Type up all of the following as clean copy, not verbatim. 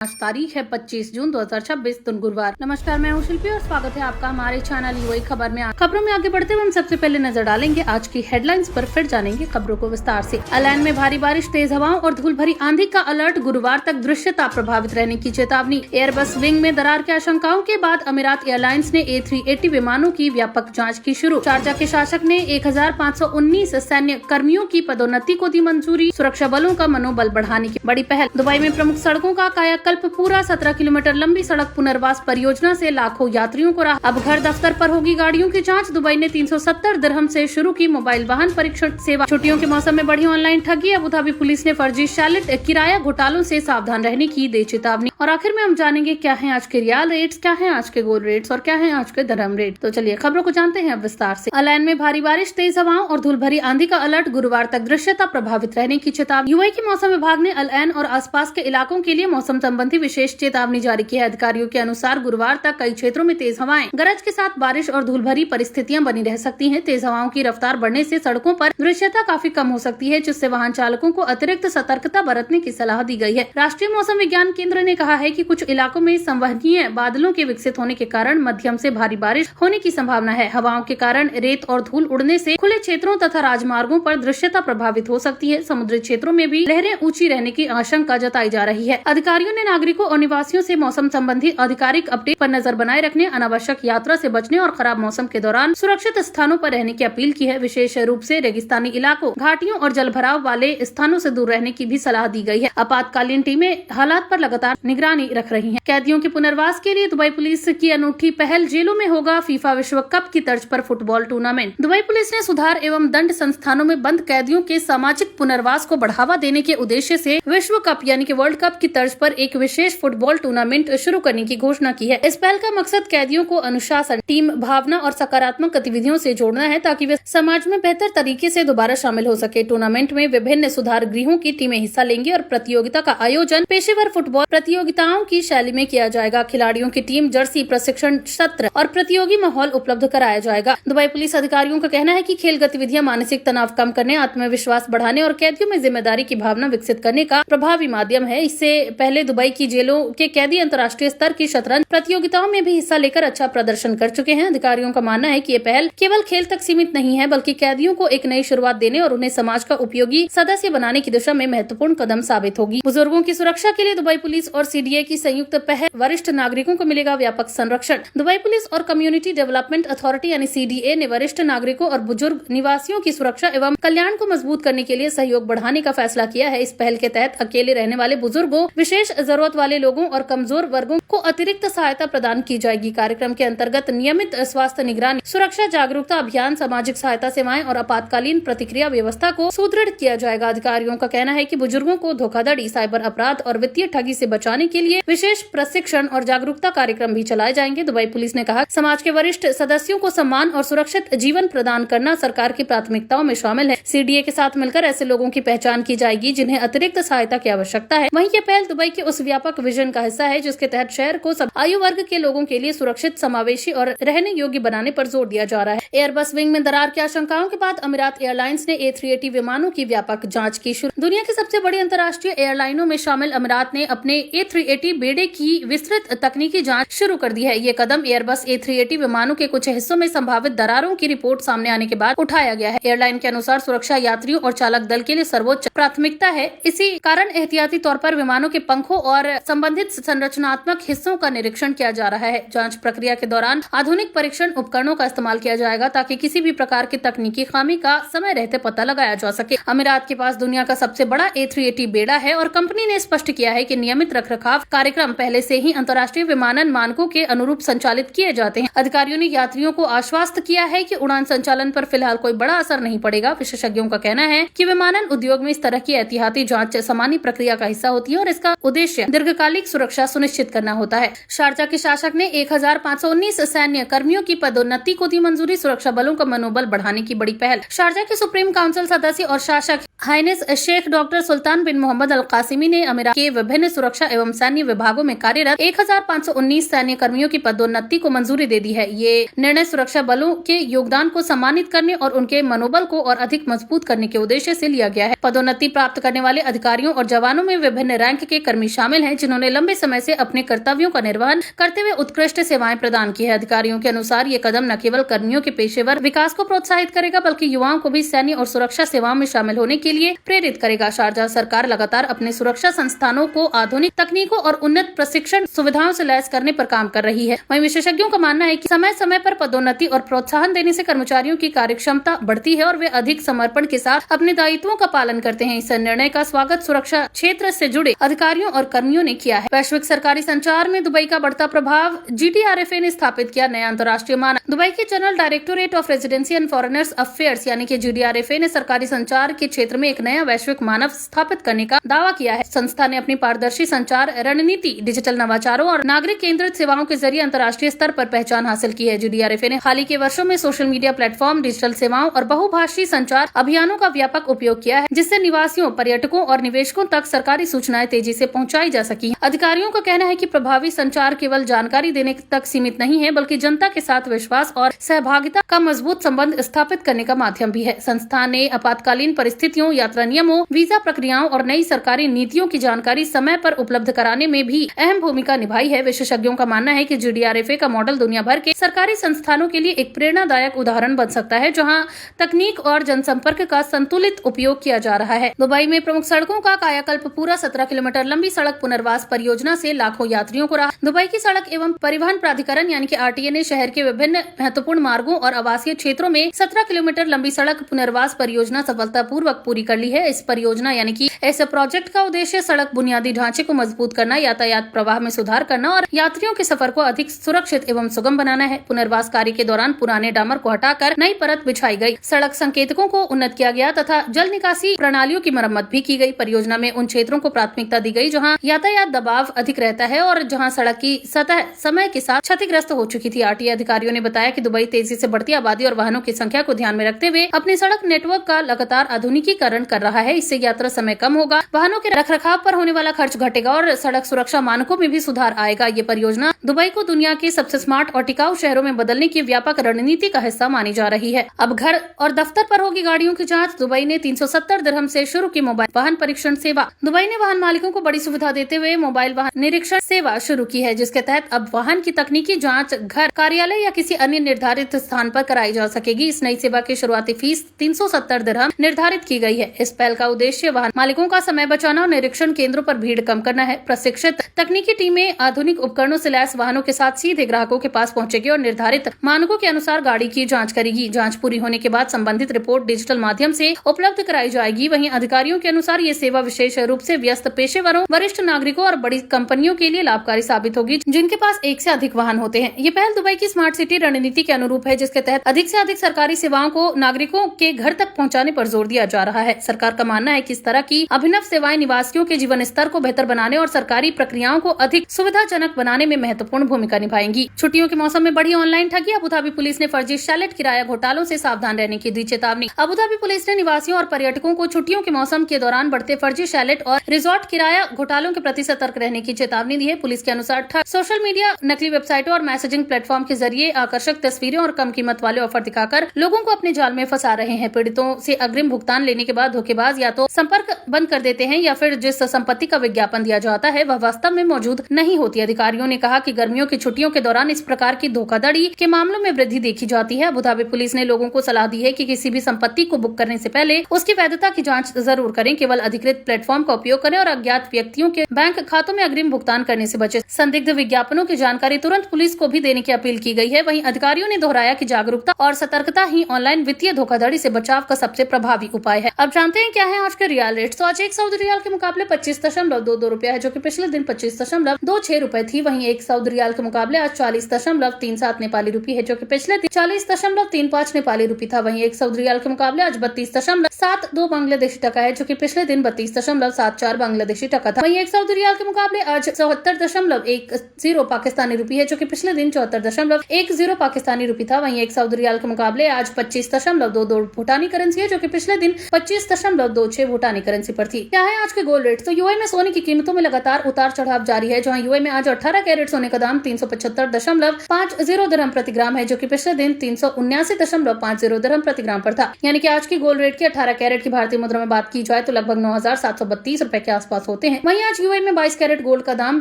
आज तारीख है 25 जून 2026 दिन गुरुवार। नमस्कार, मैं हूं शिल्पी और स्वागत है आपका हमारे चैनल यूएई खबर में। खबरों में आगे बढ़ते हुए हम सबसे पहले नजर डालेंगे आज की हेडलाइंस पर, फिर जानेंगे खबरों को विस्तार से। अलायन में भारी बारिश, तेज हवाओं और धूल भरी आंधी का अलर्ट, गुरुवार तक दृश्यता प्रभावित रहने की चेतावनी। एयरबस विंग में दरार की आशंकाओं के बाद अमीरात एयरलाइंस ने A380 विमानों की व्यापक जाँच की शुरू। शारजा के शासक ने 1519 सैन्य कर्मियों की पदोन्नति को दी मंजूरी, सुरक्षा बलों का मनोबल बढ़ाने की बड़ी पहल। दुबई में प्रमुख सड़कों का कायाकल्प पूरा, 17 किलोमीटर लंबी सड़क पुनर्वास परियोजना से लाखों यात्रियों को राहत। अब घर दफ्तर पर होगी गाड़ियों की जांच। दुबई ने 370 दिरहम से शुरू की मोबाइल वाहन परीक्षण सेवा। छुट्टियों के मौसम में बढ़ी ऑनलाइन ठगी, अबू धाबी पुलिस ने फर्जी शैलेट किराया घोटालों से सावधान रहने की दी चेतावनी। और आखिर में हम जानेंगे क्या है आज के रियाल रेट्स, क्या है आज के गोल्ड रेट्स और क्या है आज के दिरहम रेट। तो चलिए खबरों को जानते हैं अब विस्तार से। अलायन में भारी बारिश, तेज हवाओं और धूल भरी आंधी का अलर्ट, गुरुवार तक दृश्यता प्रभावित रहने की चेतावनी। यूएई के मौसम विभाग ने अलायन और आसपास के इलाकों के लिए मौसम संबंधी विशेष चेतावनी जारी की है। अधिकारियों के अनुसार गुरुवार तक कई क्षेत्रों में तेज हवाएं, गरज के साथ बारिश और धूल भरी परिस्थितियां बनी रह सकती हैं। तेज हवाओं की रफ्तार बढ़ने से सड़कों पर दृश्यता काफी कम हो सकती है, जिससे वाहन चालकों को अतिरिक्त सतर्कता बरतने की सलाह दी गई है। राष्ट्रीय मौसम विज्ञान केंद्र ने कहा है कि कुछ इलाकों में संवहनीय बादलों के विकसित होने के कारण मध्यम से भारी बारिश होने की संभावना है। हवाओं के कारण रेत और धूल उड़ने से खुले क्षेत्रों तथा राजमार्गों पर दृश्यता प्रभावित हो सकती है। समुद्री क्षेत्रों में भी लहरें ऊंची रहने की आशंका जताई जा रही है। अधिकारियों ने नागरिकों और निवासियों से मौसम संबंधी आधिकारिक अपडेट पर नजर बनाए रखने, अनावश्यक यात्रा से बचने और खराब मौसम के दौरान सुरक्षित स्थानों पर रहने की अपील की है। विशेष रूप से रेगिस्तानी इलाकों, घाटियों और जलभराव वाले स्थानों से दूर रहने की भी सलाह दी गई है। आपातकालीन टीमें हालात पर लगातार निगरानी रख रही हैं। कैदियों के पुनर्वास के लिए दुबई पुलिस की अनूठी पहल, जेलों में होगा फीफा विश्व कप की तर्ज पर फुटबॉल टूर्नामेंट। दुबई पुलिस ने सुधार एवं दंड संस्थानों में बंद कैदियों के सामाजिक पुनर्वास को बढ़ावा देने के उद्देश्य से विश्व कप यानी कि वर्ल्ड कप की तर्ज पर एक विशेष फुटबॉल टूर्नामेंट शुरू करने की घोषणा की है। इस पहल का मकसद कैदियों को अनुशासन, टीम भावना और सकारात्मक गतिविधियों से जोड़ना है, ताकि वे समाज में बेहतर तरीके से दोबारा शामिल हो सके। टूर्नामेंट में विभिन्न सुधार गृहों की टीमें हिस्सा लेंगी और प्रतियोगिता का आयोजन पेशेवर फुटबॉल प्रतियोगिताओं की शैली में किया जाएगा। खिलाड़ियों की टीम, जर्सी, प्रशिक्षण सत्र और प्रतियोगी माहौल उपलब्ध कराया जाएगा। दुबई पुलिस अधिकारियों का कहना है कि खेल गतिविधियां मानसिक तनाव कम करने, आत्मविश्वास बढ़ाने और कैदियों में जिम्मेदारी की भावना विकसित करने का प्रभावी माध्यम है। इससे पहले दुबई की जेलों के कैदी अंतर्राष्ट्रीय स्तर की शतरंज प्रतियोगिताओं में भी हिस्सा लेकर अच्छा प्रदर्शन कर चुके हैं। अधिकारियों का मानना है कि ये पहल केवल खेल तक सीमित नहीं है, बल्कि कैदियों को एक नई शुरुआत देने और उन्हें समाज का उपयोगी सदस्य बनाने की दिशा में महत्वपूर्ण कदम साबित होगी। बुजुर्गों की सुरक्षा के लिए दुबई पुलिस और CDA की संयुक्त पहल, वरिष्ठ नागरिकों को मिलेगा व्यापक संरक्षण। दुबई पुलिस और कम्युनिटी डेवलपमेंट अथॉरिटी यानी CDA ने वरिष्ठ नागरिकों और बुजुर्ग निवासियों की सुरक्षा एवं कल्याण को मजबूत करने के लिए सहयोग बढ़ाने का फैसला किया है। इस पहल के तहत अकेले रहने वाले बुजुर्गों, विशेष जरूरत वाले लोगों और कमजोर वर्गों को अतिरिक्त सहायता प्रदान की जाएगी। कार्यक्रम के अंतर्गत नियमित स्वास्थ्य निगरानी, सुरक्षा जागरूकता अभियान, सामाजिक सहायता सेवाएं और आपातकालीन प्रतिक्रिया व्यवस्था को सुदृढ़ किया जाएगा। अधिकारियों का कहना है कि बुजुर्गों को धोखाधड़ी, साइबर अपराध और वित्तीय ठगी से बचाने के लिए विशेष प्रशिक्षण और जागरूकता कार्यक्रम भी चलाए जाएंगे। दुबई पुलिस ने कहा, समाज के वरिष्ठ सदस्यों को सम्मान और सुरक्षित जीवन प्रदान करना सरकार की प्राथमिकताओं में शामिल है। CDA के साथ मिलकर ऐसे लोगों की पहचान की जाएगी जिन्हें अतिरिक्त सहायता की आवश्यकता है। वहीं ये पहल दुबई के उस व्यापक विजन का हिस्सा है जिसके तहत शहर को सब आयु वर्ग के लोगों के लिए सुरक्षित, समावेशी और रहने योग्य बनाने पर जोर दिया जा रहा है। एयरबस विंग में दरार की आशंकाओं के बाद अमीरात एयरलाइंस ने A380 विमानों की व्यापक जांच की शुरू। दुनिया की सबसे बड़ी अंतर्राष्ट्रीय एयरलाइनों में शामिल अमीरात ने अपने A380 बेड़े की विस्तृत तकनीकी जांच शुरू कर दी है। ये कदम एयरबस A380 विमानों के कुछ हिस्सों में संभावित दरारों की रिपोर्ट सामने आने के बाद उठाया गया है। एयरलाइन के अनुसार सुरक्षा यात्रियों और चालक दल के लिए सर्वोच्च प्राथमिकता है। इसी कारण एहतियाती तौर पर विमानों के पंखों और संबंधित संरचनात्मक हिस्सों का निरीक्षण किया जा रहा है। जांच प्रक्रिया के दौरान आधुनिक परीक्षण उपकरणों का इस्तेमाल किया जाएगा, ताकि किसी भी प्रकार की तकनीकी खामी का समय रहते पता लगाया जा सके। अमीरात के पास दुनिया का सबसे बड़ा A380 बेड़ा है और कंपनी ने स्पष्ट किया है कि नियमित रखरखाव कार्यक्रम पहले से ही अंतर्राष्ट्रीय विमानन मानकों के अनुरूप संचालित किए जाते हैं। अधिकारियों ने यात्रियों को आश्वस्त किया है कि उड़ान संचालन पर फिलहाल कोई बड़ा असर नहीं पड़ेगा। विशेषज्ञों का कहना है कि विमानन उद्योग में इस तरह की एहतियाती जांच सामान्य प्रक्रिया का हिस्सा होती है और इसका उद्देश्य दीर्घकालिक सुरक्षा सुनिश्चित करना होता है। शारजा के शासक ने 1519 सैन्य कर्मियों की पदोन्नति को दी मंजूरी, सुरक्षा बलों का मनोबल बढ़ाने की बड़ी पहल। शारजा के सुप्रीम काउंसिल सदस्य और शासक हाइनेस शेख डॉक्टर सुल्तान बिन मोहम्मद अल कासिमी ने अमीरात के विभिन्न सुरक्षा एवं सैन्य विभागों में कार्यरत 1519 सैन्य कर्मियों की पदोन्नति को मंजूरी दे दी है। ये निर्णय सुरक्षा बलों के योगदान को सम्मानित करने और उनके मनोबल को और अधिक मजबूत करने के उद्देश्य से लिया गया है। पदोन्नति प्राप्त करने वाले अधिकारियों और जवानों में विभिन्न रैंक के कर्मी शामिल शामिल हैं, जिन्होंने लंबे समय से अपने कर्तव्यों का निर्वहन करते हुए उत्कृष्ट सेवाएं प्रदान की है। अधिकारियों के अनुसार ये कदम न केवल कर्मियों के पेशेवर विकास को प्रोत्साहित करेगा, बल्कि युवाओं को भी सैन्य और सुरक्षा सेवाओं में शामिल होने के लिए प्रेरित करेगा। शारजाह सरकार लगातार अपने सुरक्षा संस्थानों को आधुनिक तकनीकों और उन्नत प्रशिक्षण सुविधाओं से लैस करने पर काम कर रही है। वहीं विशेषज्ञों का मानना है कि समय समय पर पदोन्नति और प्रोत्साहन देने से कर्मचारियों की कार्यक्षमता बढ़ती है और वे अधिक समर्पण के साथ अपने दायित्वों का पालन करते हैं। इस निर्णय का स्वागत सुरक्षा क्षेत्र से जुड़े अधिकारियों और कर्मियों ने किया है। वैश्विक सरकारी संचार में दुबई का बढ़ता प्रभाव। GDRFA ने स्थापित किया नया अंतर्राष्ट्रीय मानक। दुबई के general directorate of residency and foreigners affairs यानी कि GDRFA ने सरकारी संचार के क्षेत्र में एक नया वैश्विक मानक स्थापित करने का दावा किया है। संस्था ने अपनी पारदर्शी संचार रणनीति, डिजिटल नवाचारों और नागरिक केंद्रित सेवाओं के जरिए अंतर्राष्ट्रीय स्तर पर पहचान हासिल की है। GDRFA ने हाल ही के वर्षों में सोशल मीडिया प्लेटफॉर्म, डिजिटल सेवाओं और बहुभाषी संचार अभियानों का व्यापक उपयोग किया है, जिससे निवासियों, पर्यटकों और निवेशकों तक सरकारी सूचनाएं तेजी से पहुंचाई जा सकी। अधिकारियों का कहना है कि प्रभावी संचार केवल जानकारी देने तक सीमित नहीं है, बल्कि जनता के साथ विश्वास और सहभागिता का मजबूत संबंध स्थापित करने का माध्यम भी है। संस्था ने आपातकालीन परिस्थितियों, यात्रा नियमों, वीजा प्रक्रियाओं और नई सरकारी नीतियों की जानकारी समय पर उपलब्ध कराने में भी अहम भूमिका निभाई है। विशेषज्ञों का मानना है कि GDRFA का मॉडल दुनिया भर के सरकारी संस्थानों के लिए एक प्रेरणादायक उदाहरण बन सकता है, जहां तकनीक और जनसंपर्क का संतुलित उपयोग किया जा रहा है। दुबई में प्रमुख सड़कों का कायाकल्प पूरा। 17 किलोमीटर लंबी सड़क पुनर्वास परियोजना से लाखों यात्रियों को राहत। दुबई की सड़क एवं परिवहन प्राधिकरण यानी कि RTA ने शहर के विभिन्न महत्वपूर्ण मार्गों और आवासीय क्षेत्रों में 17 किलोमीटर लंबी सड़क पुनर्वास परियोजना सफलतापूर्वक पूरी कर ली है। इस परियोजना यानी कि इस प्रोजेक्ट का उद्देश्य सड़क बुनियादी ढांचे को मजबूत करना, यातायात प्रवाह में सुधार करना और यात्रियों के सफर को अधिक सुरक्षित एवं सुगम बनाना है। पुनर्वास कार्य के दौरान पुराने डामर को हटाकर नई परत बिछाई गई, सड़क संकेतकों को उन्नत किया गया तथा जल निकासी प्रणालियों की मरम्मत भी की गई। परियोजना में उन क्षेत्रों को प्राथमिकता दी गई जहां यातायात दबाव अधिक रहता है और जहां सड़क की सतह समय के साथ क्षतिग्रस्त हो चुकी थी। RTA अधिकारियों ने बताया कि दुबई तेजी से बढ़ती आबादी और वाहनों की संख्या को ध्यान में रखते हुए अपने सड़क नेटवर्क का लगातार आधुनिकीकरण कर रहा है। इससे यात्रा समय कम होगा, वाहनों के रखरखाव पर होने वाला खर्च घटेगा और सड़क सुरक्षा मानकों में भी सुधार आएगा। ये परियोजना दुबई को दुनिया के सबसे स्मार्ट और टिकाऊ शहरों में बदलने की व्यापक रणनीति का हिस्सा मानी जा रही है। अब घर और दफ्तर पर होगी गाड़ियों की जांच। दुबई ने 370 दिरहम से शुरू की मोबाइल वाहन परीक्षण सेवा। दुबई ने वाहन मालिकों को बड़ी सुविधा देते हुए मोबाइल वाहन निरीक्षण सेवा शुरू की है, जिसके तहत अब वाहन की तकनीकी जांच घर, कार्यालय या किसी अन्य निर्धारित स्थान पर कराई जा सकेगी। इस नई सेवा की शुरुआती फीस 370 दिरहम निर्धारित की गई है। इस पहल का उद्देश्य वाहन मालिकों का समय बचाना और निरीक्षण केंद्रों पर भीड़ कम करना है। प्रशिक्षित तकनीकी टीमें आधुनिक उपकरणों से लैस वाहनों के साथ सीधे ग्राहकों के पास पहुंचेगी और निर्धारित मानकों के अनुसार गाड़ी की जांच करेगी। जांच पूरी होने के बाद संबंधित रिपोर्ट डिजिटल माध्यम से उपलब्ध कराई जाएगी। वहीं अधिकारियों के अनुसार ये सेवा विशेष रूप से व्यस्त पेशेवरों, वरिष्ठ नागरिकों और बड़ी कंपनियों के लिए लाभकारी साबित होगी, जिनके पास एक से अधिक वाहन होते हैं। ये पहल दुबई की स्मार्ट सिटी रणनीति के अनुरूप है, जिसके तहत अधिक से अधिक सरकारी सेवाओं को नागरिकों के घर तक पहुंचाने पर जोर दिया जा रहा है। सरकार का मानना है कि इस तरह की अभिनव सेवाएं निवासियों के जीवन स्तर को बेहतर बनाने और सरकारी प्रक्रियाओं को अधिक सुविधाजनक बनाने में महत्वपूर्ण भूमिका निभाएंगी। छुट्टियों के मौसम में बढ़ी ऑनलाइन ठगी। अबुधाबी पुलिस ने फर्जी शैलेट किराया घोटालों से सावधान रहने की दी चेतावनी। अबुधाबी पुलिस ने निवासियों और पर्यटकों को छुट्टियों के मौसम के दौरान बढ़ते फर्जी शैलेट और रिजॉर्ट किराया घोटालों के प्रति सतर्क रहने की चेतावनी दी है। पुलिस के अनुसार ठग सोशल मीडिया, नकली वेबसाइटों और मैसेजिंग प्लेटफॉर्म के जरिए आकर्षक तस्वीरें और कम कीमत वाले ऑफर दिखाकर लोगों को अपने जाल में फंसा रहे हैं। पीड़ितों से अग्रिम भुगतान लेने के बाद धोखेबाज या तो संपर्क बंद कर देते हैं या फिर जिस संपत्ति का विज्ञापन दिया जाता है वह वास्तव में मौजूद नहीं होती। अधिकारियों ने कहा कि गर्मियों की छुट्टियों के दौरान इस प्रकार की धोखाधड़ी के मामलों में वृद्धि देखी जाती है। अबुधाबी पुलिस ने लोगों को सलाह दी है कि किसी भी संपत्ति को बुक करने से पहले उसकी वैधता की जांच जरूर करें। केवल अधिकृत प्लेटफॉर्म का उपयोग करें और अज्ञात व्यक्तियों के बैंक खातों में अग्रिम भुगतान करने से बचे। संदिग्ध विज्ञापनों की जानकारी तुरंत पुलिस को भी देने की अपील की गई है। वहीं अधिकारियों ने दोहराया कि जागरूकता और सतर्कता ही ऑनलाइन वित्तीय धोखाधड़ी से बचाव का सबसे प्रभावी उपाय है। अब जानते हैं क्या है आज के रियल रेट। तो आज एक सऊदी रियाल के मुकाबले 25.22 रुपया है, जो कि पिछले दिन 25.26 रुपए थी। वहीं एक सऊदी रियाल के मुकाबले आज 40.37 नेपाली रुपये है, जो कि पिछले दिन 40.35 नेपाली रुपये था। वहीं एक सऊदी रियाल के मुकाबले आज 32.72 बांग्लादेशी टका है, जो कि पिछले दिन 32.74 बांग्लादेशी टका था। वहीं एक सऊदी रियाल के मुकाबले आज 74.10 पाकिस्तानी रुपये है, जो कि पिछले दिन 74.10 पाकिस्तानी रुपये था। वहीं एक सऊदी रियाल के मुकाबले आज 25.22 भूटानी करेंसी है, जो कि पिछले दिन 25.26 भूटानी करेंसी पर थी। क्या है आज के गोल्ड रेट। तो यूएई में सोने की कीमतों में लगातार उतार चढ़ाव जारी है, जहां यूएई में आज 18 कैरेट सोने का दाम 375.50 दिरहम प्रति ग्राम है, जो कि पिछले दिन 379.50 दिरहम प्रति ग्राम पर था। यानी कि आज की गोल्ड रेट की 18 कैरेट की भारतीय मुद्रा में बात की जाए तो लगभग 9,732 रुपए के आसपास होते हैं। वहीं आज आज यूएई में 22 कैरेट गोल्ड का दाम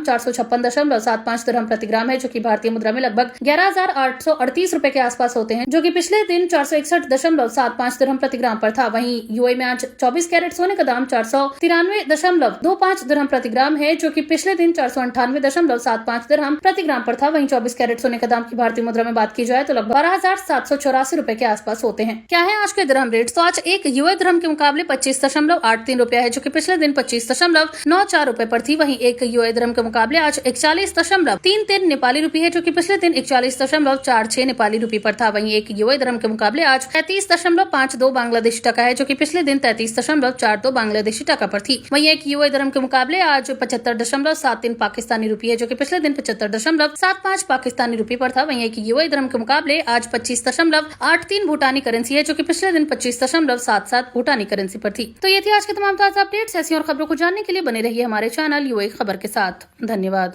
456.75 दिरहम प्रति ग्राम है, जो कि भारतीय मुद्रा में लगभग 11,838 रुपए के आसपास होते हैं, जो कि पिछले दिन 461.75 दिरहम प्रति ग्राम पर था। वहीं यूएई में आज 24 कैरेट सोने का दाम 493.25 दिरहम प्रति ग्राम है, जो कि पिछले दिन 498.75 दिरहम प्रति ग्राम पर था। वहीं 24 कैरेट सोने का दाम की भारतीय मुद्रा में बात की जाए तो लगभग 12,784 रुपए के आसपास होते हैं। क्या है आज के दिरहम रेट? तो आज एक यूएई दिरहम के मुकाबले 25.83 रुपया है, जो कि पिछले दिन 25.94 रुपए पर थी। वहीं एक यूएई दिरहम के मुकाबले आज 41.33 नेपाली रुपये है, जो कि पिछले दिन 41.46 नेपाली रुपये पर था। वहीं एक यूएई दिरहम के मुकाबले आज 33.52 बांग्लादेशी टका है, जो कि पिछले दिन 33.42 बांग्लादेशी टका पर थी। वहीं एक यूएई दिरहम के मुकाबले आज 75.73 पाकिस्तानी रुपये है, जो कि पिछले दिन 75.75 पाकिस्तानी रुपये पर था। वहीं एक यूएई दिरहम के मुकाबले आज 25.83 भूटानी करेंसी है, जो कि पिछले दिन 25.77 भूटानी करेंसी पर थी। तो ये थी आज के तमाम ताजा अपडेट्स। ऐसी और खबरों को जानने के लिए बने रहिए हमारे चैनल यूएई खबर के साथ। धन्यवाद।